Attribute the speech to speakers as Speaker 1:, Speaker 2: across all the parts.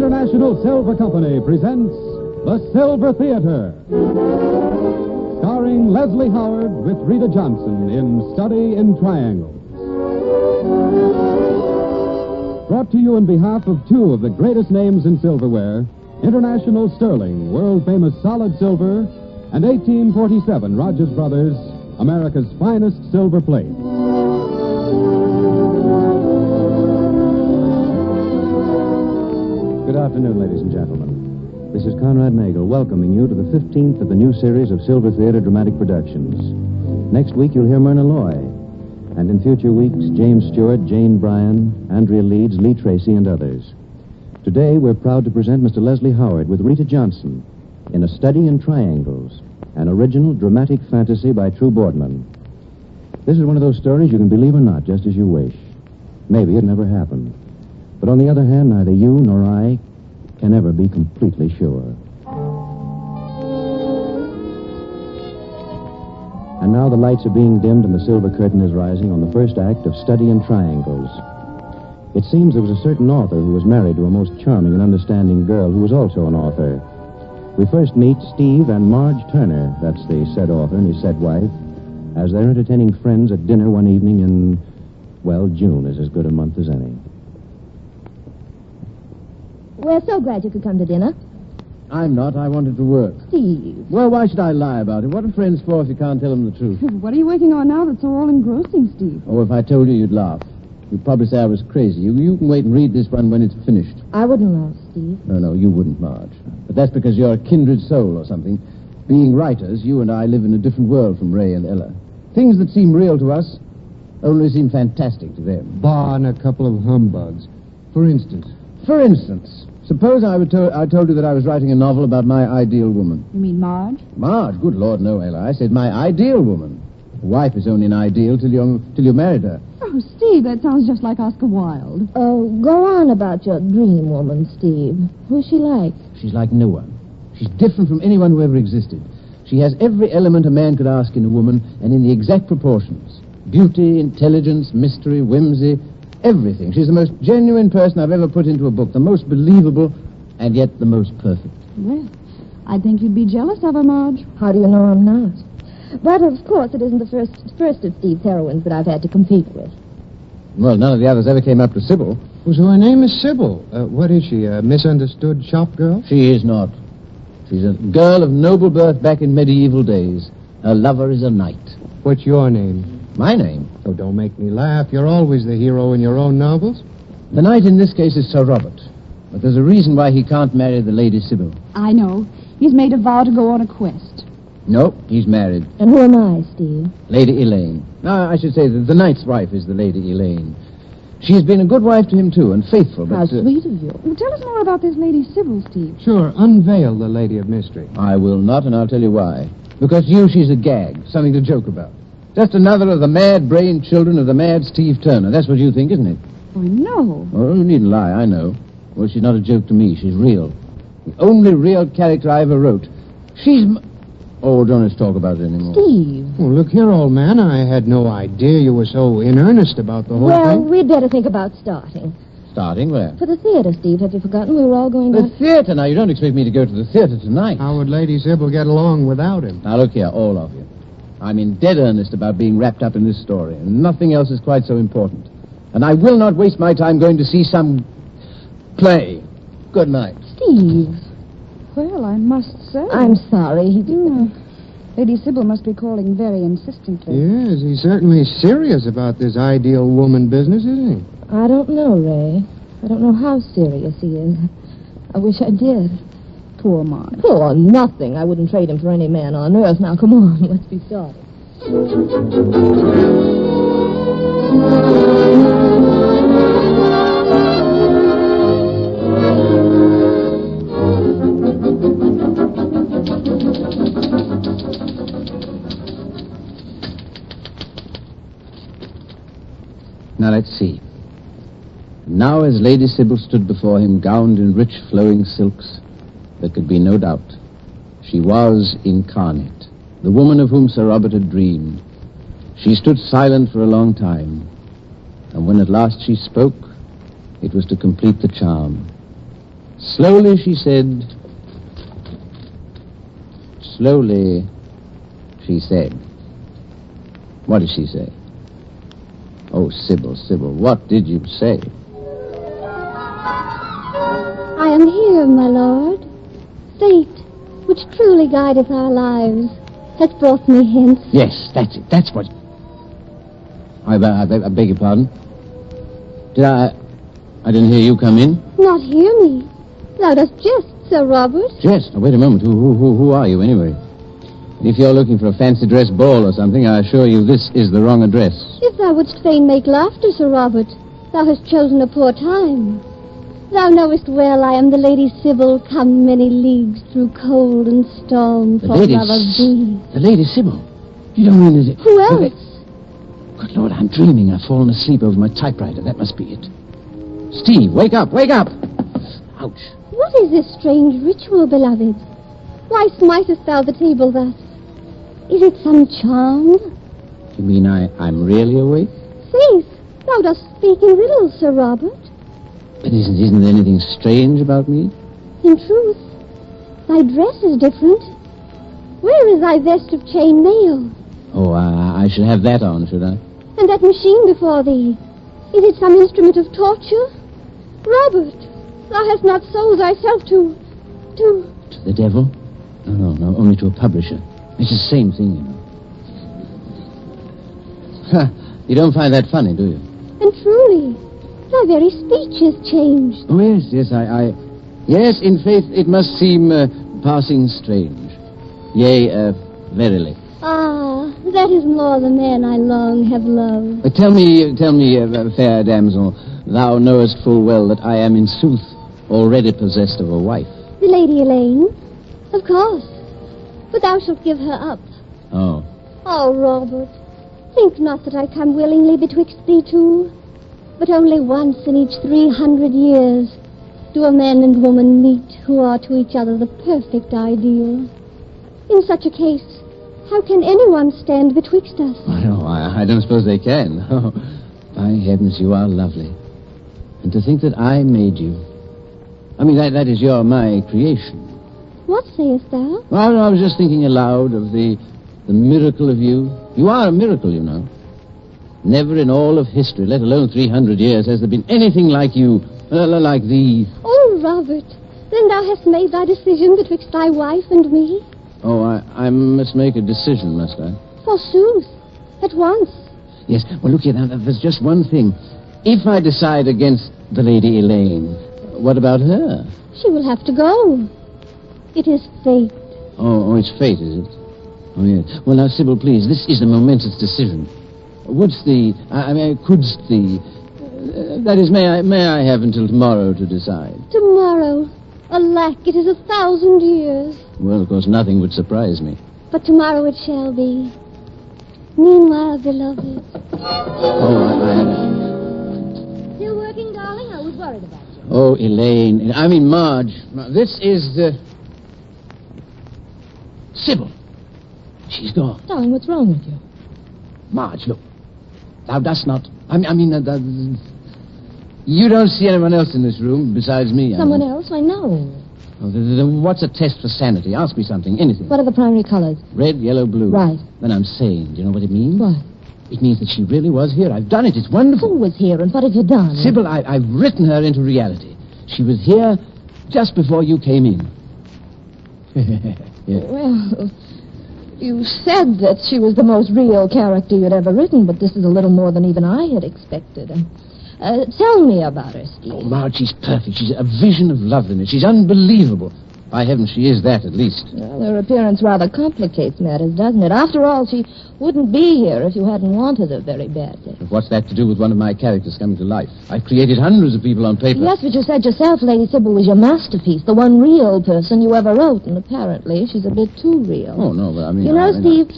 Speaker 1: International Silver Company presents The Silver Theater, starring Leslie Howard with Rita Johnson in Study in Triangles. Brought to you on behalf of two of the greatest names in silverware, International Sterling, world-famous solid silver, and 1847 Rogers Brothers, America's finest silver plate.
Speaker 2: Good afternoon, ladies and gentlemen. This is Conrad Nagel welcoming you to the 15th of the new series of Silver Theater Dramatic Productions. Next week, you'll hear Myrna Loy. And in future weeks, James Stewart, Jane Bryan, Andrea Leeds, Lee Tracy, and others. Today, we're proud to present Mr. Leslie Howard with Rita Johnson in A Study in Triangles, an original dramatic fantasy by True Boardman. This is one of those stories you can believe or not, just as you wish. Maybe it never happened. But on the other hand, neither you nor I can ever be completely sure. And now the lights are being dimmed and the silver curtain is rising on the first act of Study in Triangles. It seems there was a certain author who was married to a most charming and understanding girl who was also an author. We first meet Steve and Marge Turner, that's the said author and his said wife, as they're entertaining friends at dinner one evening in, well, June is as good a month as any.
Speaker 3: We're so glad you could come to dinner.
Speaker 4: I'm not. I wanted to work.
Speaker 3: Steve.
Speaker 4: Well, why should I lie about it? What are friends for if you can't tell them the truth?
Speaker 5: What are you working on now that's so all-engrossing, Steve?
Speaker 4: Oh, if I told you, you'd laugh. You'd probably say I was crazy. You can wait and read this one when it's finished.
Speaker 3: I wouldn't laugh, Steve.
Speaker 4: No, you wouldn't, Marge. But that's because you're a kindred soul or something. Being writers, you and I live in a different world from Ray and Ella. Things that seem real to us only seem fantastic to them.
Speaker 6: Bar and a couple of humbugs. For instance,
Speaker 4: suppose I told you that I was writing a novel about my ideal woman.
Speaker 5: You mean Marge?
Speaker 4: Marge? Good Lord, no, Ella. I said my ideal woman. A wife is only an ideal till you married her.
Speaker 5: Oh, Steve, that sounds just like Oscar Wilde.
Speaker 3: Oh, go on about your dream woman, Steve. Who's she like?
Speaker 4: She's like no one. She's different from anyone who ever existed. She has every element a man could ask in a woman, and in the exact proportions. Beauty, intelligence, mystery, whimsy, everything. She's the most genuine person I've ever put into a book, the most believable, and yet the most perfect.
Speaker 5: Well, I think you'd be jealous of her, Marge.
Speaker 3: How do you know I'm not? But, of course, it isn't the first of Steve's heroines that I've had to compete with.
Speaker 4: Well, none of the others ever came up to Sybil.
Speaker 6: well, so her name is Sybil. What is she, a misunderstood shop girl?
Speaker 4: She is not. She's a girl of noble birth back in medieval days. Her lover is a knight.
Speaker 6: What's your name?
Speaker 4: My name?
Speaker 6: Oh, don't make me laugh. You're always the hero in your own novels.
Speaker 4: The knight in this case is Sir Robert. But there's a reason why he can't marry the Lady Sybil.
Speaker 5: I know. He's made a vow to go on a quest.
Speaker 4: No, he's married.
Speaker 3: And who am I, Steve?
Speaker 4: Lady Elaine. No, I should say that the knight's wife is the Lady Elaine. She's been a good wife to him, too, and faithful, but...
Speaker 3: How sweet of you.
Speaker 5: Well, tell us more about this Lady Sybil, Steve.
Speaker 6: Sure, unveil the Lady of Mystery.
Speaker 4: I will not, and I'll tell you why. Because to you, she's a gag, something to joke about. Just another of the mad-brained children of the mad Steve Turner. That's what you think, isn't it?
Speaker 5: Oh, no.
Speaker 4: Oh, you needn't lie, I know. Well, she's not a joke to me. She's real. The only real character I ever wrote. She's... Oh, don't let's talk about it anymore.
Speaker 3: Steve.
Speaker 6: Oh, look here, old man. I had no idea you were so in earnest about the whole
Speaker 3: Well,
Speaker 6: thing.
Speaker 3: we'd better think about starting.
Speaker 4: Starting where?
Speaker 3: For the theater, Steve. Have you forgotten we were all going
Speaker 4: The
Speaker 3: to...
Speaker 4: theater. Now, you don't expect me to go to the theater tonight.
Speaker 6: How would Lady Sybil get along without him?
Speaker 4: Now, look here, all of you. I'm in dead earnest about being wrapped up in this story, and nothing else is quite so important. And I will not waste my time going to see some play. Good night.
Speaker 3: Steve.
Speaker 5: Well, I must say...
Speaker 3: I'm sorry.
Speaker 5: Lady Sybil must be calling very insistently.
Speaker 6: Yes, he's certainly serious about this ideal woman business, isn't he?
Speaker 3: I don't know, Ray. I don't know how serious he is. I wish I did.
Speaker 5: Poor Marge.
Speaker 3: Poor nothing. I wouldn't trade him for any man on earth. Now, come on. Let's be started.
Speaker 4: Now, let's see. Now, as Lady Sybil stood before him, gowned in rich flowing silks, there could be no doubt. She was incarnate, the woman of whom Sir Robert had dreamed. She stood silent for a long time, and when at last she spoke, it was to complete the charm. Slowly, she said. Slowly, she said. What did she say? Oh, Sybil, what did you say?
Speaker 7: I am here, my lord. Fate, which truly guideth our lives, has brought me hence.
Speaker 4: Yes, that's it. That's what... I beg your pardon. I didn't hear you come in.
Speaker 7: Not hear me. Thou dost jest, Sir Robert.
Speaker 4: Jest? Now, wait a moment. Who are you, anyway? If you're looking for a fancy dress ball or something, I assure you this is the wrong address.
Speaker 7: If thou wouldst fain make laughter, Sir Robert, thou hast chosen a poor time. Thou knowest well I am the Lady Sybil, come many leagues through cold and storm for love of thee.
Speaker 4: The Lady Sybil? You don't mean it?
Speaker 7: Who else?
Speaker 4: Good Lord, I'm dreaming. I've fallen asleep over my typewriter. That must be it. Steve, wake up, wake up! Ouch.
Speaker 7: What is this strange ritual, beloved? Why smitest thou the table thus? Is it some charm?
Speaker 4: You mean I'm really awake?
Speaker 7: Faith, thou dost speak in riddles, Sir Robert.
Speaker 4: But isn't there anything strange about me?
Speaker 7: In truth, thy dress is different. Where is thy vest of chain mail?
Speaker 4: Oh, I should have that on, should I?
Speaker 7: And that machine before thee, is it some instrument of torture? Robert, thou hast not sold thyself to...
Speaker 4: To the devil? No, only to a publisher. It's the same thing, you know. You don't find that funny, do you?
Speaker 7: And truly, thy very speech is changed.
Speaker 4: Oh, yes, Yes, in faith, it must seem passing strange. Yea, verily.
Speaker 7: Ah, that is more the man I long have loved.
Speaker 4: Tell me, fair damsel, thou knowest full well that I am in sooth already possessed of a wife.
Speaker 7: The Lady Elaine? Of course. But thou shalt give her up.
Speaker 4: Oh.
Speaker 7: Oh, Robert, think not that I come willingly betwixt thee two, but only once in each 300 years do a man and woman meet who are to each other the perfect ideal. In such a case, how can anyone stand betwixt us?
Speaker 4: Oh, no, I don't suppose they can. Oh, by heavens, you are lovely. And to think that I made you. I mean, that is my creation.
Speaker 7: What sayest thou?
Speaker 4: Well, I was just thinking aloud of the miracle of you. You are a miracle, you know. Never in all of history, let alone 300 years, has there been anything like you, like thee.
Speaker 7: Oh, Robert, then thou hast made thy decision betwixt thy wife and me?
Speaker 4: Oh, I must make a decision, must I?
Speaker 7: Forsooth, at once.
Speaker 4: Yes, well, look here, now, there's just one thing. If I decide against the Lady Elaine, what about her?
Speaker 7: She will have to go. It is fate.
Speaker 4: Oh, it's fate, is it? Oh, yes. Well, now, Sybil, please, this is a momentous decision. Couldst thee... that is, may I have until tomorrow to decide?
Speaker 7: Tomorrow? Alack, it is 1,000 years.
Speaker 4: Well, of course, nothing would surprise me.
Speaker 7: But tomorrow it shall be. Meanwhile, beloved...
Speaker 4: Oh, I
Speaker 3: Still working, darling? I was worried about you.
Speaker 4: Oh, Elaine. I mean, Marge. This is the... Sybil. She's gone.
Speaker 3: Darling, what's wrong with you?
Speaker 4: Marge, look. Thou dost not... You don't see anyone else in this room besides me.
Speaker 3: Someone else? I know.
Speaker 4: Oh, what's a test for sanity? Ask me something, anything.
Speaker 3: What are the primary colors?
Speaker 4: Red, yellow, blue.
Speaker 3: Right.
Speaker 4: Then I'm sane. Do you know what it means?
Speaker 3: What?
Speaker 4: It means that she really was here. I've done it. It's wonderful.
Speaker 3: Who was here and what have you done?
Speaker 4: Sybil, I've written her into reality. She was here just before you came in. Yeah.
Speaker 3: Well, you said that she was the most real character you'd ever written, but this is a little more than even I had expected. Tell me about her, Steve.
Speaker 4: Oh, Marge, she's perfect. She's a vision of loveliness. She's unbelievable. By heaven, she is that, at least.
Speaker 3: Well, her appearance rather complicates matters, doesn't it? After all, she wouldn't be here if you hadn't wanted her very badly.
Speaker 4: But what's that to do with one of my characters coming to life? I've created hundreds of people on paper.
Speaker 3: Yes, but you said yourself Lady Sybil was your masterpiece, the one real person you ever wrote, and apparently she's a bit too real.
Speaker 4: Oh, no, but I mean...
Speaker 3: You know, Steve,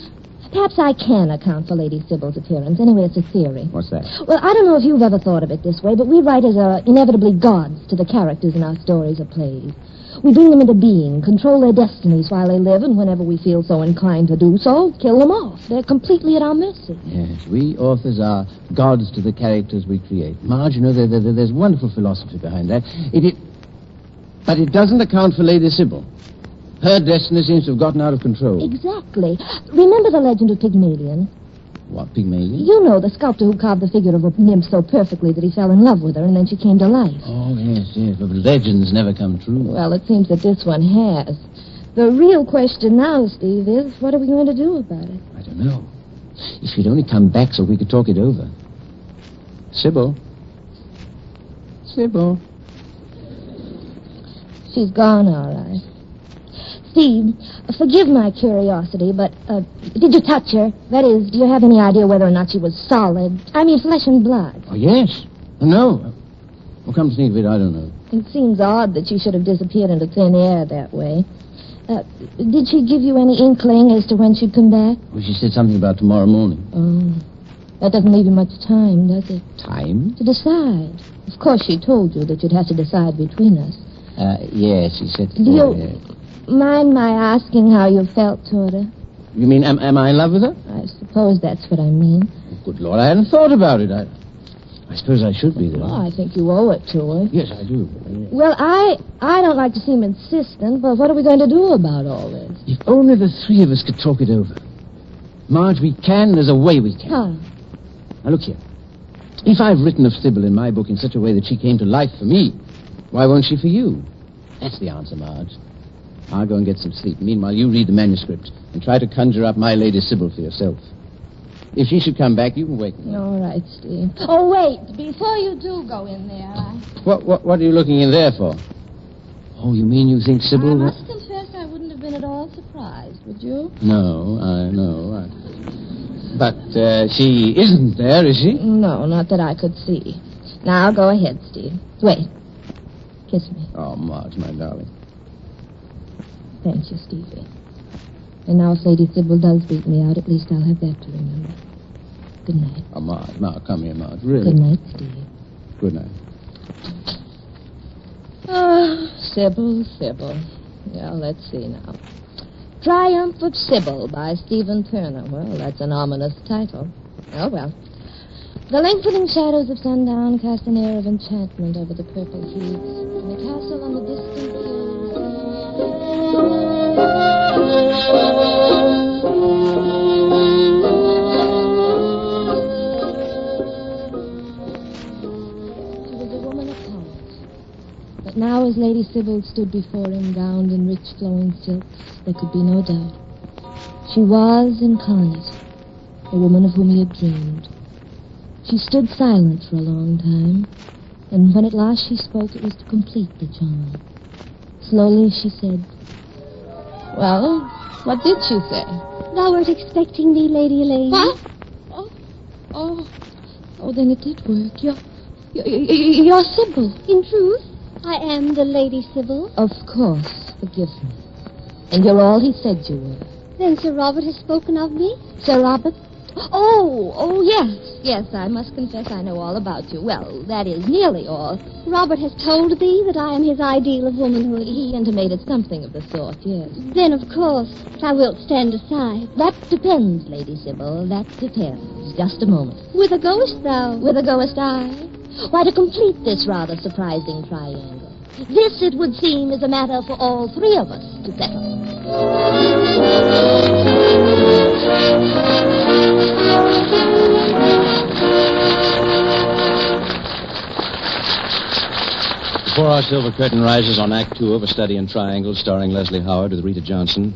Speaker 3: perhaps I can account for Lady Sybil's appearance. Anyway, it's a theory.
Speaker 4: What's that?
Speaker 3: Well, I don't know if you've ever thought of it this way, but we writers are inevitably gods to the characters in our stories or plays. We bring them into being, control their destinies while they live, and whenever we feel so inclined to do so, kill them off. They're completely at our mercy.
Speaker 4: Yes, we authors are gods to the characters we create. Marge, you know, there's wonderful philosophy behind that. But it doesn't account for Lady Sybil. Her destiny seems to have gotten out of control.
Speaker 3: Exactly. Remember the legend of Pygmalion?
Speaker 4: What, Pygmalion?
Speaker 3: You know, the sculptor who carved the figure of a nymph so perfectly that he fell in love with her and then she came to life.
Speaker 4: Oh, yes. But legends never come true.
Speaker 3: Well, it seems that this one has. The real question now, Steve, is what are we going to do about it?
Speaker 4: I don't know. If she'd only come back so we could talk it over. Sybil.
Speaker 3: She's gone, all right. Steve, forgive my curiosity, but did you touch her? That is, do you have any idea whether or not she was solid? I mean, flesh and blood.
Speaker 4: Oh, yes. No. Well, come to think of it, I don't know.
Speaker 3: It seems odd that she should have disappeared into thin air that way. Did she give you any inkling as to when she'd come back?
Speaker 4: Well, she said something about tomorrow morning.
Speaker 3: Oh, that doesn't leave you much time, does it?
Speaker 4: Time?
Speaker 3: To decide. Of course, she told you that you'd have to decide between us.
Speaker 4: Yes, she said...
Speaker 3: Do you mind my asking how you felt toward her?
Speaker 4: You mean, am I in love with her?
Speaker 3: I suppose that's what I mean.
Speaker 4: Oh, good Lord, I hadn't thought about it. I suppose I should be, though.
Speaker 3: Oh, I think you owe it to her.
Speaker 4: Yes, I do.
Speaker 3: Well, I don't like to seem insistent, but what are we going to do about all this?
Speaker 4: If only the three of us could talk it over. Marge, we can. There's a way we can.
Speaker 3: How?
Speaker 4: Now, look here. If I've written of Sybil in my book in such a way that she came to life for me, why won't she for you? That's the answer, Marge. I'll go and get some sleep. Meanwhile, you read the manuscript and try to conjure up my Lady Sybil for yourself. If she should come back, you can wake me.
Speaker 3: All right, Steve. Oh, wait. Before you do go in there,
Speaker 4: What are you looking in there for? Oh, you mean you think Sybil...
Speaker 3: I must confess I wouldn't have been at all surprised, would you?
Speaker 4: No, I know. But she isn't there, is she?
Speaker 3: No, not that I could see. Now, go ahead, Steve. Wait. Kiss me.
Speaker 4: Oh, Marge, my darling.
Speaker 3: Thank you, Stevie. And now if Lady Sybil does beat me out, at least I'll have that to remember. Good night.
Speaker 4: Oh, Marge, now, come here, Marge, really.
Speaker 3: Good night, Steve.
Speaker 4: Good night.
Speaker 3: Sybil. Well, let's see now. Triumph of Sybil by Stephen Turner. Well, that's an ominous title. Oh, well. The lengthening shadows of sundown cast an air of enchantment over the purple heaths, and the castle on the distant She was a woman of colors. But now, as Lady Sybil stood before him, gowned in rich flowing silks, there could be no doubt. She was incarnate, the woman of whom he had dreamed. She stood silent for a long time, and when at last she spoke, it was to complete the charm. Slowly she said, "Well, what did she say?"
Speaker 7: Thou wert expecting me, Lady Elaine.
Speaker 3: What? Oh, then it did work. You're Sybil.
Speaker 7: In truth, I am the Lady Sybil.
Speaker 3: Of course. Forgive me. And you're all he said you were.
Speaker 7: Then Sir Robert has spoken of me?
Speaker 3: Sir Robert? Oh, yes, I must confess I know all about you. Well, that is nearly all.
Speaker 7: Robert has told thee that I am his ideal of womanhood.
Speaker 3: He intimated something of the sort, yes.
Speaker 7: Then, of course, thou wilt stand aside.
Speaker 3: That depends, Lady Sybil, that depends. Just a moment.
Speaker 7: Whither goest thou?
Speaker 3: Whither goest I? Why, to complete this rather surprising triangle. This, it would seem, is a matter for all three of us to settle.
Speaker 2: Before our silver curtain rises on Act 2 of A Study in Triangles, starring Leslie Howard with Rita Johnson,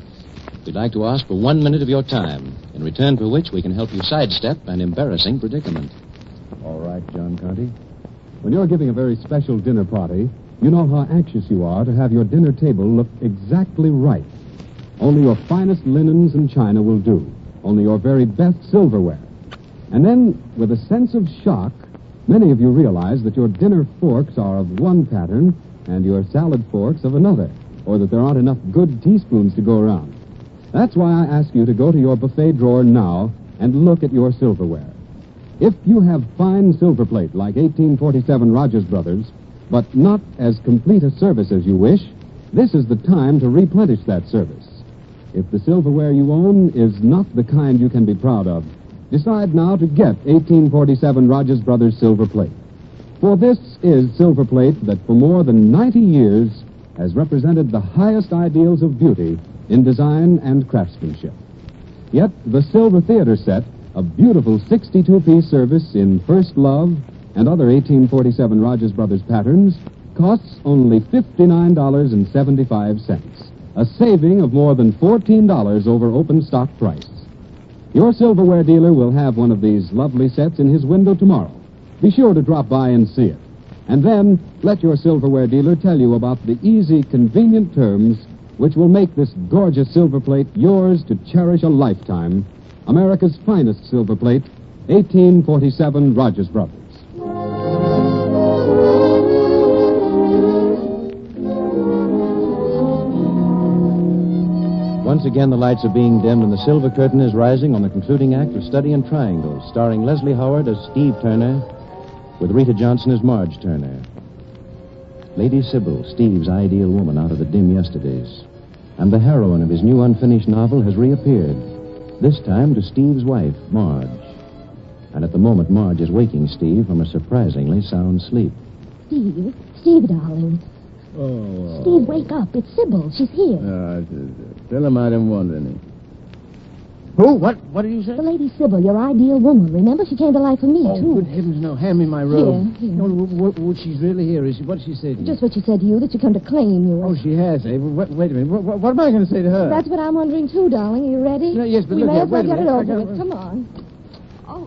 Speaker 2: we'd like to ask for 1 minute of your time, in return for which we can help you sidestep an embarrassing predicament.
Speaker 1: All right, John Conti. When you're giving a very special dinner party, you know how anxious you are to have your dinner table look exactly right. Only your finest linens and china will do. Only your very best silverware. And then, with a sense of shock, many of you realize that your dinner forks are of one pattern and your salad forks of another, or that there aren't enough good teaspoons to go around. That's why I ask you to go to your buffet drawer now and look at your silverware. If you have fine silver plate like 1847 Rogers Brothers, but not as complete a service as you wish, this is the time to replenish that service. If the silverware you own is not the kind you can be proud of, decide now to get 1847 Rogers Brothers silver plate. For this is silver plate that for more than 90 years has represented the highest ideals of beauty in design and craftsmanship. Yet the Silver Theater set, a beautiful 62-piece service in First Love and other 1847 Rogers Brothers patterns, costs only $59.75, a saving of more than $14 over open stock price. Your silverware dealer will have one of these lovely sets in his window tomorrow. Be sure to drop by and see it. And then let your silverware dealer tell you about the easy, convenient terms which will make this gorgeous silver plate yours to cherish a lifetime. America's finest silver plate, 1847 Rogers Brothers.
Speaker 2: Once again, the lights are being dimmed and the silver curtain is rising on the concluding act of Study in Triangles, starring Leslie Howard as Steve Turner, with Rita Johnson as Marge Turner. Lady Sybil, Steve's ideal woman out of the dim yesterdays. And the heroine of his new unfinished novel has reappeared, this time to Steve's wife, Marge. And at the moment, Marge is waking Steve from a surprisingly sound sleep.
Speaker 3: Steve, darling.
Speaker 4: Oh.
Speaker 3: Steve, wake up. It's Sybil. She's here.
Speaker 4: Tell him I didn't want any. Who? What did you say?
Speaker 3: The Lady Sybil, your ideal woman. Remember, she came to life for me, too.
Speaker 4: Good heavens, no. Hand me my robe.
Speaker 3: Here.
Speaker 4: No, she's really here, is she? What did she say to you?
Speaker 3: Just what she said to you, that you come to claim you.
Speaker 4: Oh, she has, eh? Wait a minute. What am I going to say to her?
Speaker 3: That's what I'm wondering, too, darling. Are you ready?
Speaker 4: No, yes, but
Speaker 3: we
Speaker 4: look
Speaker 3: may
Speaker 4: here,
Speaker 3: as well
Speaker 4: wait a
Speaker 3: get it
Speaker 4: minute.
Speaker 3: over with. Come on. Oh,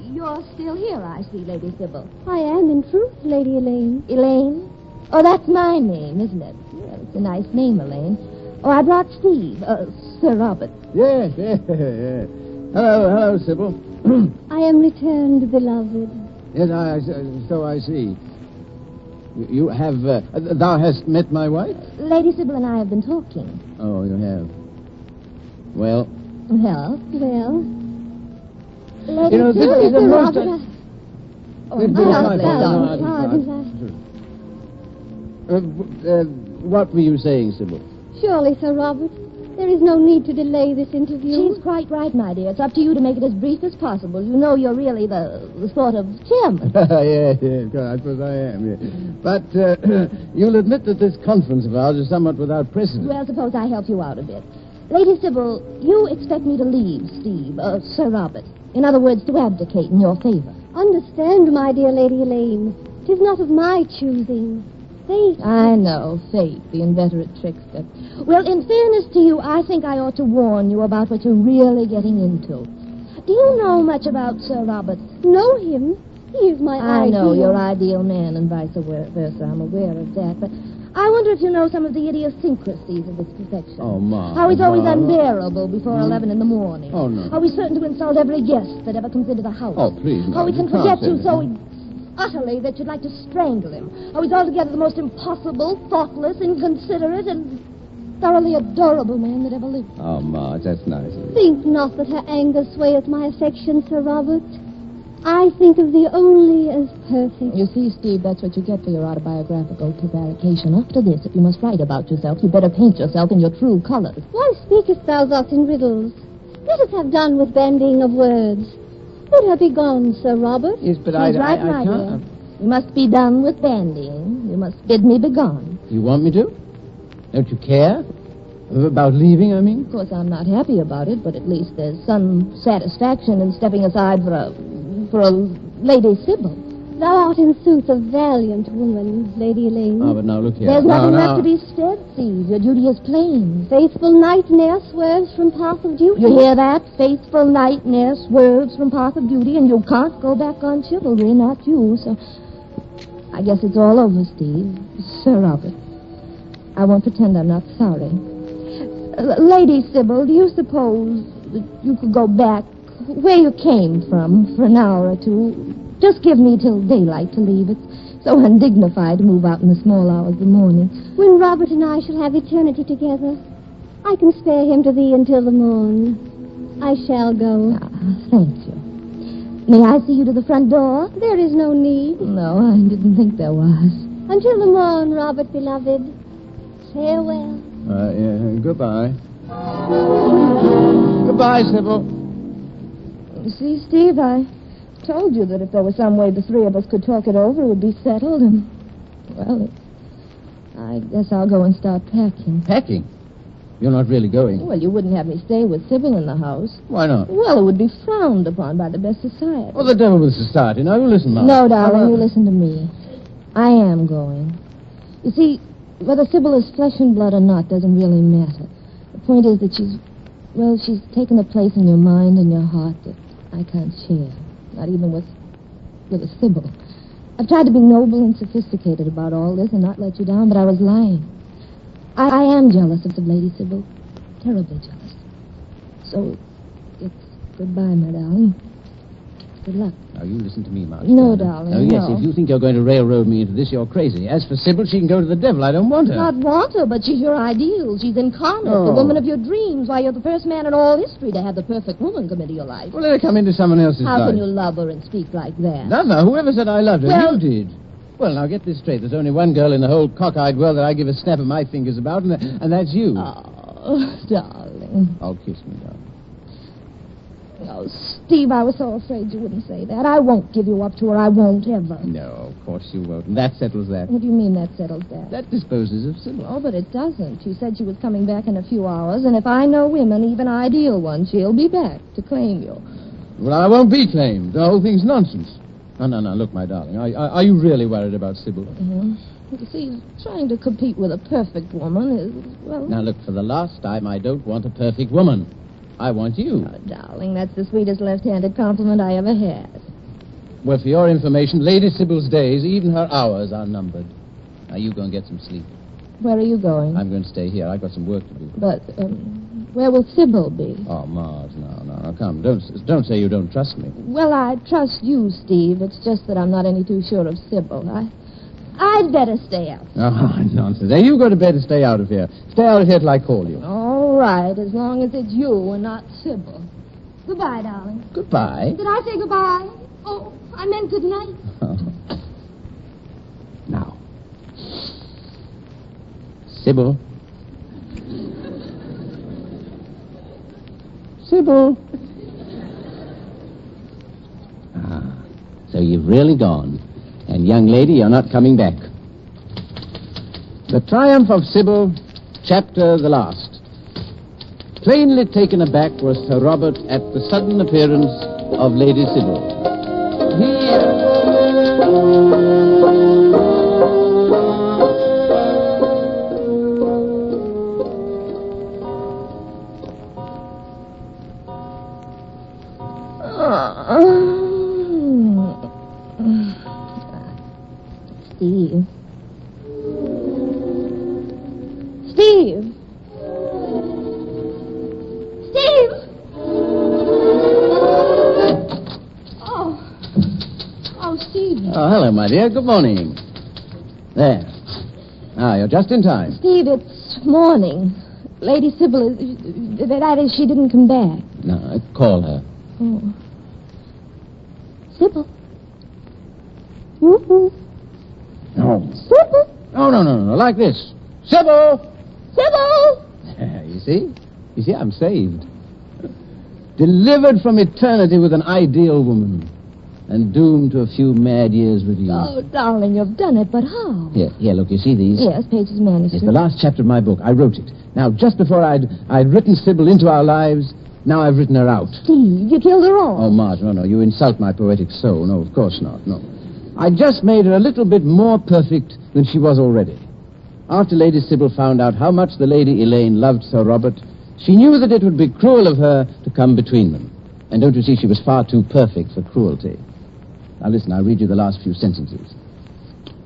Speaker 3: you're still here, I see, Lady Sybil.
Speaker 7: I am, in truth, Lady Elaine.
Speaker 3: Elaine? Oh, that's my name, isn't it? Well, it's a nice name, Elaine. Oh, I brought Steve, Sir Robert.
Speaker 4: Yes. Hello, Sybil.
Speaker 7: I am returned, beloved.
Speaker 4: Yes, so I see. You have, thou hast met my wife?
Speaker 3: Lady Sybil and I have been talking.
Speaker 4: Oh, you have. Well?
Speaker 3: Well? Lady
Speaker 4: You know, this
Speaker 3: Sybil,
Speaker 4: is the
Speaker 3: Sir
Speaker 4: most...
Speaker 3: Robert,
Speaker 4: What were you saying, Sybil?
Speaker 7: Surely, Sir Robert, there is no need to delay this interview.
Speaker 3: She's quite right, my dear. It's up to you to make it as brief as possible. You know you're really the sort of chairman.
Speaker 4: Yes, I suppose I am, yes. But you'll admit that this conference of ours is somewhat without precedent.
Speaker 3: Well, suppose I help you out a bit. Lady Sybil, you expect me to leave Steve, Sir Robert. In other words, to abdicate in your favor.
Speaker 7: Understand, my dear Lady Elaine, 'tis not of my choosing. Fate.
Speaker 3: I know, fate, the inveterate trickster. Well, in fairness to you, I think I ought to warn you about what you're really getting into. Do you know much about Sir Robert?
Speaker 7: Know him? He is my
Speaker 3: I
Speaker 7: ideal.
Speaker 3: know, your ideal man and vice versa. I'm aware of that. But I wonder if you know some of the idiosyncrasies of his profession.
Speaker 4: Oh, Ma.
Speaker 3: How he's always
Speaker 4: Ma.
Speaker 3: unbearable before 11 in the morning.
Speaker 4: Oh, no.
Speaker 3: How he's certain to insult every guest that ever comes into the house.
Speaker 4: Oh, please, Ma.
Speaker 3: How he can
Speaker 4: You can't
Speaker 3: forget
Speaker 4: say
Speaker 3: you
Speaker 4: that.
Speaker 3: so utterly that you'd like to strangle him. How he's altogether the most impossible, thoughtless, inconsiderate, and thoroughly adorable man that ever lived.
Speaker 4: Oh, Ma, that's nice of you.
Speaker 7: Think not that her anger swayeth my affection, Sir Robert. I think of thee only as perfect.
Speaker 3: You see, Steve, that's what you get for your autobiographical prevarication. After this, if you must write about yourself, you better paint yourself in your true colors.
Speaker 7: Why speakest thou thus in riddles? Let us have done with bandying of words. Bid her be gone, Sir Robert.
Speaker 4: Yes, but
Speaker 3: She's right,
Speaker 4: I
Speaker 3: my
Speaker 4: can't.
Speaker 3: dear. You must be done with bandying. You must bid me begone.
Speaker 4: You want me to? Don't you care? About leaving, I mean?
Speaker 3: Of course, I'm not happy about it, but at least there's some satisfaction in stepping aside for a Lady Sybil.
Speaker 7: Thou art in sooth a valiant woman, Lady Elaine.
Speaker 4: Oh, but now look here.
Speaker 3: There's nothing left
Speaker 4: no.
Speaker 3: to be said, Steve. Your duty is plain.
Speaker 7: Faithful knight ne'er swerves from path of duty.
Speaker 3: You hear that? Faithful knight ne'er swerves from path of duty, and you can't go back on chivalry, not you. So I guess it's all over, Steve. Sir Robert. I won't pretend I'm not sorry. Lady Sybil, do you suppose that you could go back where you came from for an hour or two? Just give me till daylight to leave. It's so undignified to move out in the small hours of the morning.
Speaker 7: When Robert and I shall have eternity together, I can spare him to thee until the morn. I shall go.
Speaker 3: Ah, thank you. May I see you to the front door?
Speaker 7: There is no need.
Speaker 3: No, I didn't think there was.
Speaker 7: Until the morn, Robert, beloved. Farewell.
Speaker 4: Goodbye. Goodbye, Sybil.
Speaker 3: You see, Steve, I told you that if there was some way the three of us could talk it over, it would be settled, and, well, I I guess I'll go and start packing.
Speaker 4: Packing? You're not really going.
Speaker 3: Well, you wouldn't have me stay with Sybil in the house.
Speaker 4: Why not?
Speaker 3: Well, it would be frowned upon by the best society.
Speaker 4: Oh, the devil with society. Now, you listen, Mom.
Speaker 3: No, darling, you listen to me. I am going. You see, whether Sybil is flesh and blood or not doesn't really matter. The point is that she's taken a place in your mind and your heart that I can't share. Not even with a Sybil. I've tried to be noble and sophisticated about all this and not let you down, but I was lying. I am jealous of the Lady Sybil. Terribly jealous. So, it's goodbye, my darling. Good luck.
Speaker 4: Now, you listen to me, Marge.
Speaker 3: No, darling,
Speaker 4: Oh, yes,
Speaker 3: no.
Speaker 4: if you think you're going to railroad me into this, you're crazy. As for Sybil, she can go to the devil. I don't want her.
Speaker 3: Not want her, but she's your ideal. She's incarnate,
Speaker 4: Oh.
Speaker 3: the woman of your dreams. Why, you're the first man in all history to have the perfect woman come into your life.
Speaker 4: Well, let her come into someone else's
Speaker 3: How
Speaker 4: life.
Speaker 3: can you love her and speak like that?
Speaker 4: No, whoever said I loved her?
Speaker 3: Well-
Speaker 4: You did. Well, now, get this straight. There's only one girl in the whole cockeyed world that I give a snap of my fingers about, and that's you.
Speaker 3: Oh, darling.
Speaker 4: Oh, kiss me, darling.
Speaker 3: Oh, Steve, I was so afraid you wouldn't say that. I won't give you up to her. I won't ever.
Speaker 4: No, of course you won't. And that settles that.
Speaker 3: What do you mean that settles that?
Speaker 4: That disposes of Sybil.
Speaker 3: Oh, but it doesn't. You said she was coming back in a few hours, and if I know women, even ideal ones, she'll be back to claim you.
Speaker 4: Well, I won't be claimed. The whole thing's nonsense. No. Look, my darling, are you really worried about Sybil?
Speaker 3: You see, trying to compete with a perfect woman is, well...
Speaker 4: Now, look, for the last time, I don't want a perfect woman. I want you.
Speaker 3: Oh, darling, that's the sweetest left-handed compliment I ever had.
Speaker 4: Well, for your information, Lady Sybil's days, even her hours, are numbered. Now, you go and get some sleep.
Speaker 3: Where are you going?
Speaker 4: I'm going to stay here. I've got some work to do.
Speaker 3: But, where will Sybil be?
Speaker 4: Oh, Mars, no, come. Don't say you don't trust me.
Speaker 3: Well, I trust you, Steve. It's just that I'm not any too sure of Sybil. I'd better stay out.
Speaker 4: Oh, nonsense. Hey, you go to bed and stay out of here. Stay out of here till I call you.
Speaker 3: All right, as long as it's you and not Sybil. Goodbye, darling.
Speaker 4: Goodbye.
Speaker 7: Did I say goodbye? Oh, I meant good night.
Speaker 4: Now. Sybil. Sybil. So you've really gone. And, young lady, you're not coming back. The Triumph of Sybil, chapter the last. Plainly taken aback was Sir Robert at the sudden appearance of Lady Sybil.
Speaker 3: Steve. Steve!
Speaker 7: Steve! Oh, Steve.
Speaker 4: Oh, hello, my dear. Good morning. There. Ah, you're just in time.
Speaker 3: Steve, it's morning. Lady Sybil is... That is, she didn't come back.
Speaker 4: No, call her.
Speaker 3: Oh. Sybil? Woo-hoo.
Speaker 4: No.
Speaker 3: Sybil?
Speaker 4: Oh, no. Like this. Sybil!
Speaker 3: Sybil!
Speaker 4: You see, I'm saved. Delivered from eternity with an ideal woman. And doomed to a few mad years with you.
Speaker 3: Oh, darling, you've done it, but how?
Speaker 4: Here, look, you see these?
Speaker 3: Yes, Page's manuscript.
Speaker 4: It's the last chapter of my book. I wrote it. Now, just before I'd written Sybil into our lives, now I've written her out.
Speaker 3: Steve, you killed her all.
Speaker 4: Oh, Marge, no, you insult my poetic soul. No, of course not, no. I just made her a little bit more perfect than she was already. After Lady Sybil found out how much the Lady Elaine loved Sir Robert, she knew that it would be cruel of her to come between them. And don't you see, she was far too perfect for cruelty. Now listen, I'll read you the last few sentences.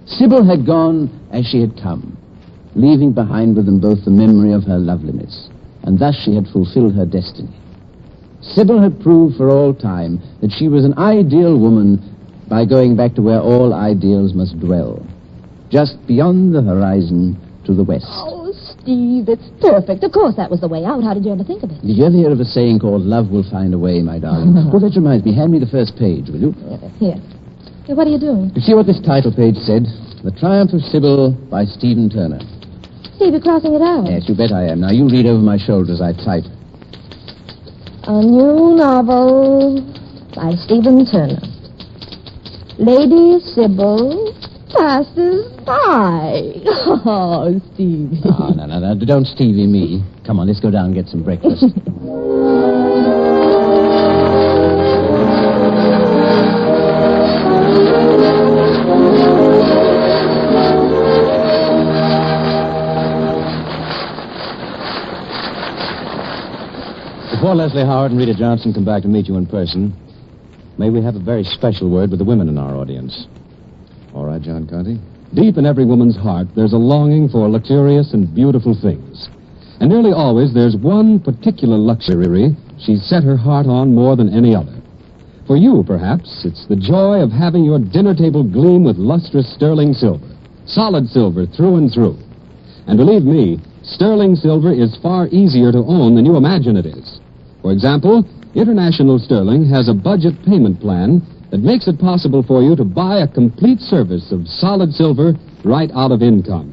Speaker 4: Sybil had gone as she had come, leaving behind with them both the memory of her loveliness, and thus she had fulfilled her destiny. Sybil had proved for all time that she was an ideal woman by going back to where all ideals must dwell, just beyond the horizon to the west.
Speaker 3: Oh, Steve, it's perfect. Of course, that was the way out. How did you ever think of it?
Speaker 4: Did you ever hear of a saying called love will find a way, my darling? Well, that reminds me. Hand me the first page, will you?
Speaker 3: Here. Hey, what are you doing?
Speaker 4: You see what this title page said? The Triumph of Sybil by Stephen Turner.
Speaker 3: Steve, you're crossing it out.
Speaker 4: Yes, you bet I am. Now, you read over my shoulder as I type.
Speaker 3: A new novel by Stephen Turner. Lady Sybil Passers-by. Oh, Stevie.
Speaker 4: Oh, no. Don't Stevie me. Come on, let's go down and get some breakfast.
Speaker 2: Before Leslie Howard and Rita Johnson come back to meet you in person, may we have a very special word with the women in our audience.
Speaker 6: All right, John Conte.
Speaker 1: Deep in every woman's heart, there's a longing for luxurious and beautiful things. And nearly always, there's one particular luxury she's set her heart on more than any other. For you, perhaps, it's the joy of having your dinner table gleam with lustrous sterling silver. Solid silver through and through. And believe me, sterling silver is far easier to own than you imagine it is. For example, International Sterling has a budget payment plan that makes it possible for you to buy a complete service of solid silver right out of income.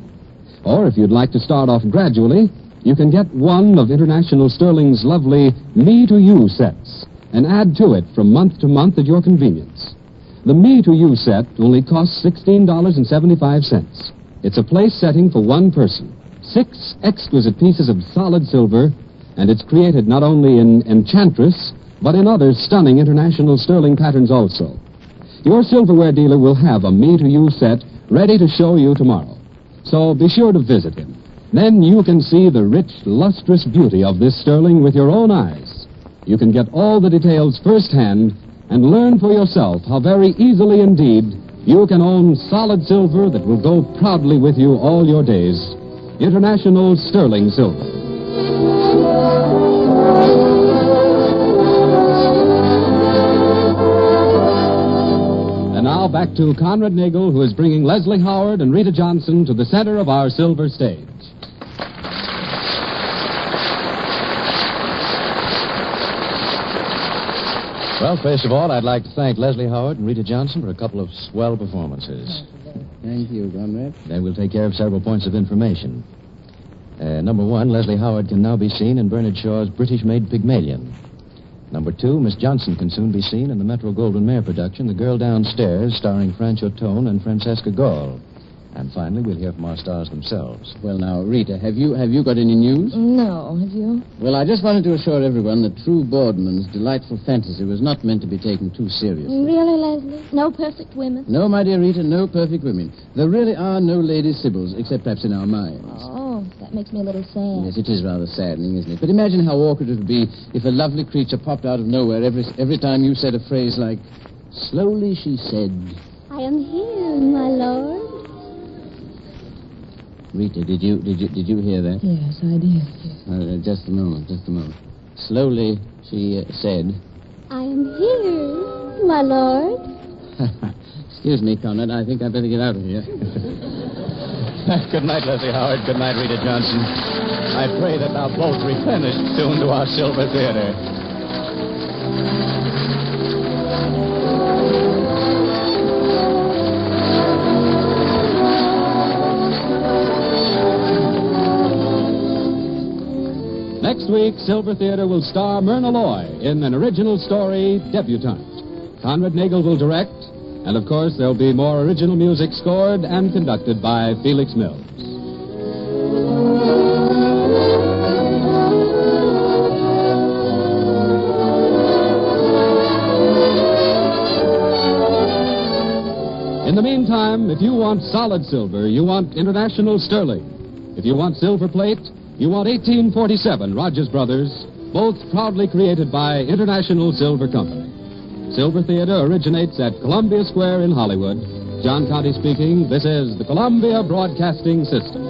Speaker 1: Or if you'd like to start off gradually, you can get one of International Sterling's lovely Me to You sets and add to it from month to month at your convenience. The Me to You set only costs $16.75. It's a place setting for one person. 6 exquisite pieces of solid silver, and it's created not only in Enchantress, but in other stunning International Sterling patterns also. Your silverware dealer will have a Me to You set ready to show you tomorrow. So be sure to visit him. Then you can see the rich, lustrous beauty of this sterling with your own eyes. You can get all the details firsthand and learn for yourself how very easily indeed you can own solid silver that will go proudly with you all your days. International Sterling Silver. And now back to Conrad Nagel, who is bringing Leslie Howard and Rita Johnson to the center of our silver stage.
Speaker 2: Well, first of all, I'd like to thank Leslie Howard and Rita Johnson for a couple of swell performances.
Speaker 4: Thank you, Conrad.
Speaker 2: Then we'll take care of several points of information. Number 1, Leslie Howard can now be seen in Bernard Shaw's British-made Pygmalion. Number 2, Miss Johnson can soon be seen in the Metro-Goldwyn-Mayer production, The Girl Downstairs, starring Francho Tone and Francesca Gall. And finally, we'll hear from our stars themselves.
Speaker 4: Well, now, Rita, have you got any news?
Speaker 3: No, have you?
Speaker 4: Well, I just wanted to assure everyone that True Boardman's delightful fantasy was not meant to be taken too seriously.
Speaker 7: Really, Leslie? No perfect women?
Speaker 4: No, my dear Rita, no perfect women. There really are no Lady Sybils, except perhaps in our minds.
Speaker 3: Oh, that makes me a little sad.
Speaker 4: Yes, it is rather saddening, isn't it? But imagine how awkward it would be if a lovely creature popped out of nowhere every time you said a phrase like, "Slowly," she said.
Speaker 7: I am here, my lord.
Speaker 4: Rita, did you hear that?
Speaker 3: Yes, I did.
Speaker 4: Just a moment. Slowly, she said.
Speaker 7: I am here, my lord.
Speaker 4: Excuse me, Conrad. I think I'd better get out of here.
Speaker 2: Good night, Leslie Howard. Good night, Rita Johnson. I pray that thou both replenish soon to our Silver Theater.
Speaker 1: Next week, Silver Theater will star Myrna Loy in an original story, Debutante. Conrad Nagel will direct, and of course, there'll be more original music scored and conducted by Felix Mills. In the meantime, if you want solid silver, you want International Sterling. If you want silver plate, you want 1847 Rogers Brothers, both proudly created by International Silver Company. Silver Theater originates at Columbia Square in Hollywood. John Conte speaking. This is the Columbia Broadcasting System.